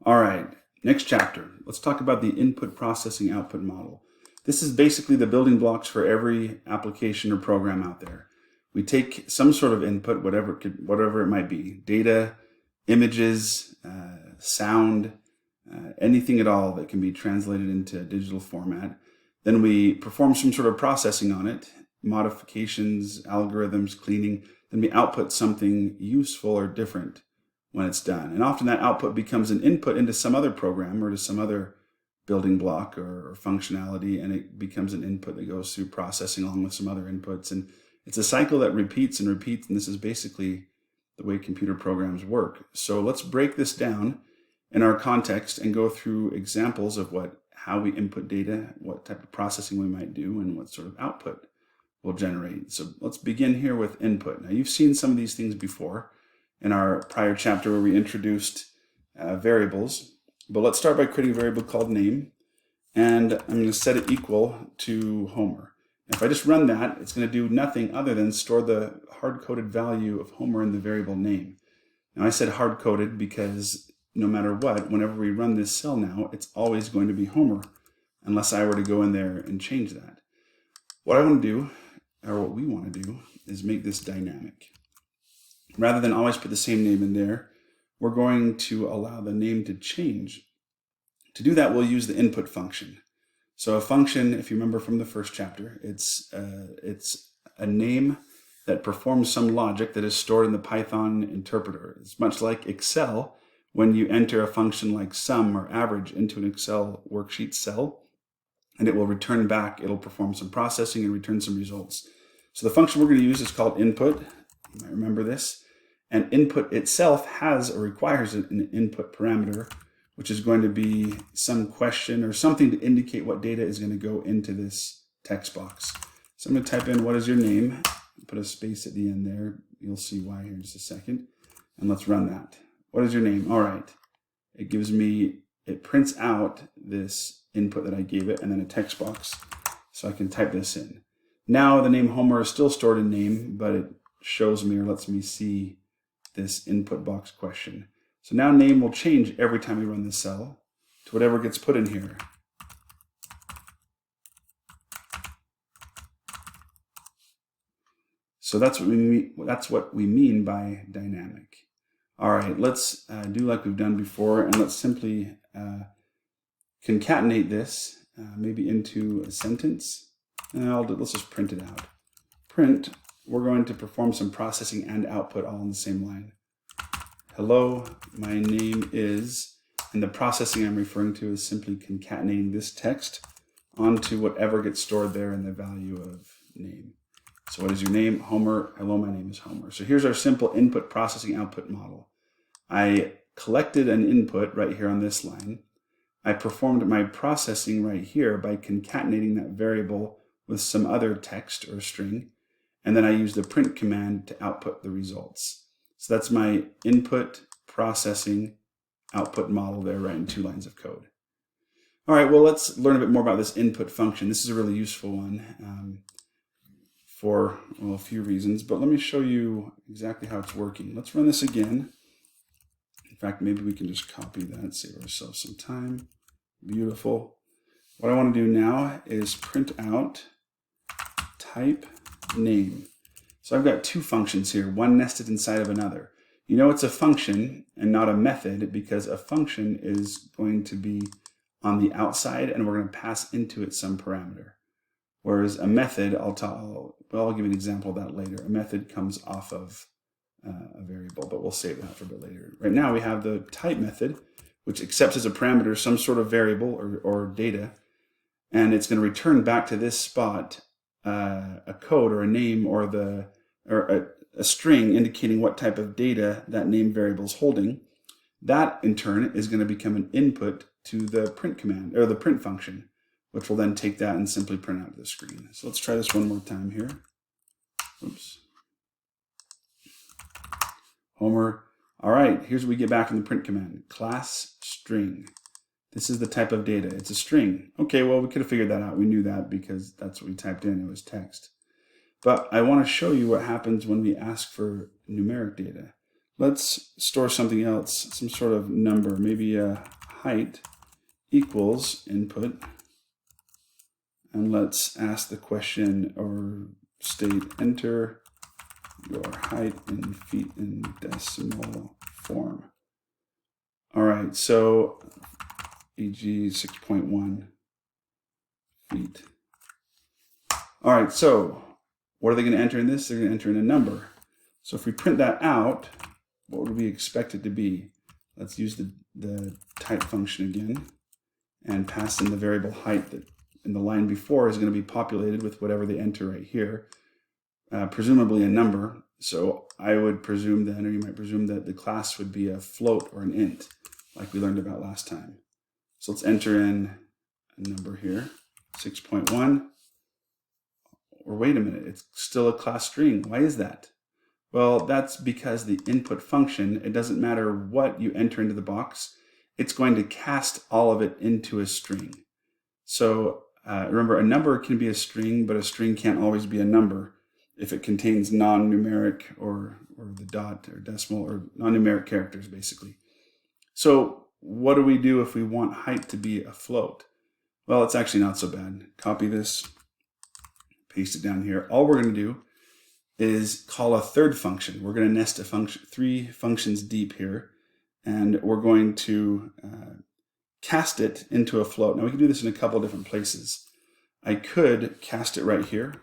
All right, next chapter. Let's talk about the input processing output model. This is basically the building blocks for every application or program out there. We take some sort of input, whatever it might be, data, images, sound, anything at all that can be translated into digital format. Then we perform some sort of processing on it, modifications, algorithms, cleaning. Then we output something useful or different when it's done. And often that output becomes an input into some other program or to some other building block or functionality, and it becomes an input that goes through processing along with some other inputs. And it's a cycle that repeats and repeats, and this is basically the way computer programs work. So let's break this down in our context and go through examples of how we input data, what type of processing we might do, and what sort of output we'll generate. So let's begin here with input. Now you've seen some of these things before in our prior chapter where we introduced variables, but let's start by creating a variable called name, and I'm going to set it equal to Homer. If I just run that, it's going to do nothing other than store the hard-coded value of Homer in the variable name. Now I said hard-coded because no matter what, whenever we run this cell now, it's always going to be Homer, unless I were to go in there and change that. What I want to do, or what we want to do, is make this dynamic. Rather than always put the same name in there, we're going to allow the name to change. To do that, we'll use the input function. So a function, if you remember from the first chapter, it's a name that performs some logic that is stored in the Python interpreter. It's much like Excel when you enter a function like sum or average into an Excel worksheet cell, and it will return back, it'll perform some processing and return some results. So the function we're going to use is called input. You might remember this. And input itself has or requires an input parameter, which is going to be some question or something to indicate what data is going to go into this text box. So I'm going to type in, what is your name? Put a space at the end there. You'll see why here in just a second. And let's run that. What is your name? All right. It prints out this input that I gave it and then a text box. So I can type this in. Now the name Homer is still stored in name, but it shows me or lets me see this input box question. So now name will change every time we run this cell to whatever gets put in here. So that's what we mean by dynamic. All right, let's do like we've done before, and let's simply concatenate this maybe into a sentence. And let's just print it out. Print. We're going to perform some processing and output all in the same line. Hello, my name is, and the processing I'm referring to is simply concatenating this text onto whatever gets stored there in the value of name. So what is your name? Homer. Hello, my name is Homer. So here's our simple input processing output model. I collected an input right here on this line. I performed my processing right here by concatenating that variable with some other text or string. And then I use the print command to output the results. So that's my input processing output model there, right in 2 lines of code. All right, well, let's learn a bit more about this input function. This is a really useful one for a few reasons, but let me show you exactly how it's working. Let's run this again. In fact, maybe we can just copy that, save ourselves some time. Beautiful. What I want to do now is print out type name. So I've got 2 functions here, one nested inside of another. You know it's a function and not a method because a function is going to be on the outside and we're going to pass into it some parameter. Whereas a method, I'll give you an example of that later. A method comes off of a variable, but we'll save that for a bit later. Right now we have the type method, which accepts as a parameter some sort of variable or data, and it's going to return back to this spot a code or a name or a string indicating what type of data that name variable is holding. That in turn is going to become an input to the print command or the print function, which will then take that and simply print out to the screen. So let's try this one more time here. Oops. Homer. All right, here's what we get back from the print command. Class string. This is the type of data. It's a string. Okay, well, we could have figured that out. We knew that because that's what we typed in. It was text. But I want to show you what happens when we ask for numeric data. Let's store something else, some sort of number, maybe a height equals input. And let's ask the question or state enter your height in feet in decimal form. All right, so e.g. 6.1 feet. All right, so what are they going to enter in this? They're going to enter in a number. So if we print that out, what would we expect it to be? Let's use the type function again and pass in the variable height that in the line before is going to be populated with whatever they enter right here, presumably a number. So I would presume then, or you might presume that the class would be a float or an int, like we learned about last time. So let's enter in a number here, 6.1. Or wait a minute, it's still a class string. Why is that? Well, that's because the input function, it doesn't matter what you enter into the box, it's going to cast all of it into a string. So remember, a number can be a string, but a string can't always be a number if it contains non-numeric or the dot or decimal or non-numeric characters, basically. So what do we do if we want height to be a float? Well, it's actually not so bad. Copy this, paste it down here. All we're going to do is call a third function. We're going to nest a function, 3 functions deep here, and we're going to cast it into a float. Now we can do this in a couple different places. I could cast it right here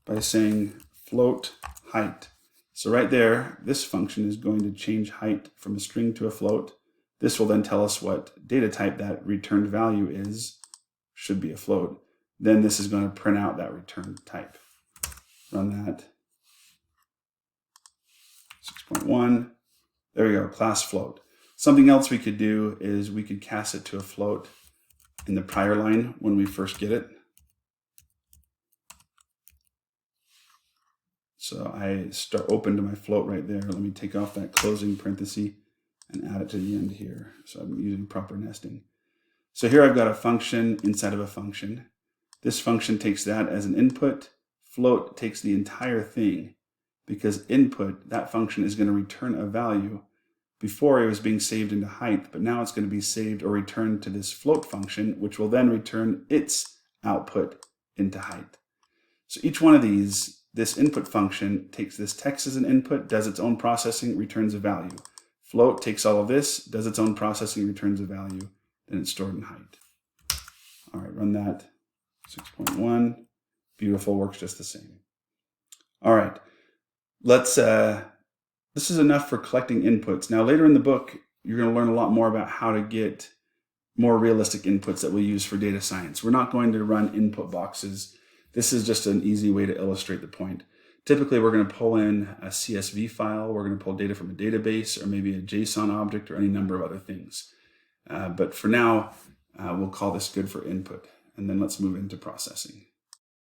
by saying float height. So right there, this function is going to change height from a string to a float. This will then tell us what data type that returned value is, should be a float. Then this is going to print out that return type. Run that. 6.1. There we go, class float. Something else we could do is we could cast it to a float in the prior line when we first get it. So I open to my float right there. Let me take off that closing parenthesis and add it to the end here. So I'm using proper nesting. So here I've got a function inside of a function. This function takes that as an input. Float takes the entire thing because input, that function is going to return a value. Before it was being saved into height, but now it's going to be saved or returned to this float function, which will then return its output into height. So each one of these, this input function takes this text as an input, does its own processing, returns a value. Float takes all of this, does its own processing, returns a value, then it's stored in height. All right, run that. 6.1, beautiful, works just the same. All right, let's, this is enough for collecting inputs. Now later in the book, you're going to learn a lot more about how to get more realistic inputs that we use for data science. We're not going to run input boxes. This is just an easy way to illustrate the point. Typically, we're going to pull in a CSV file. We're going to pull data from a database or maybe a JSON object or any number of other things. But for now, we'll call this good for input. And then let's move into processing.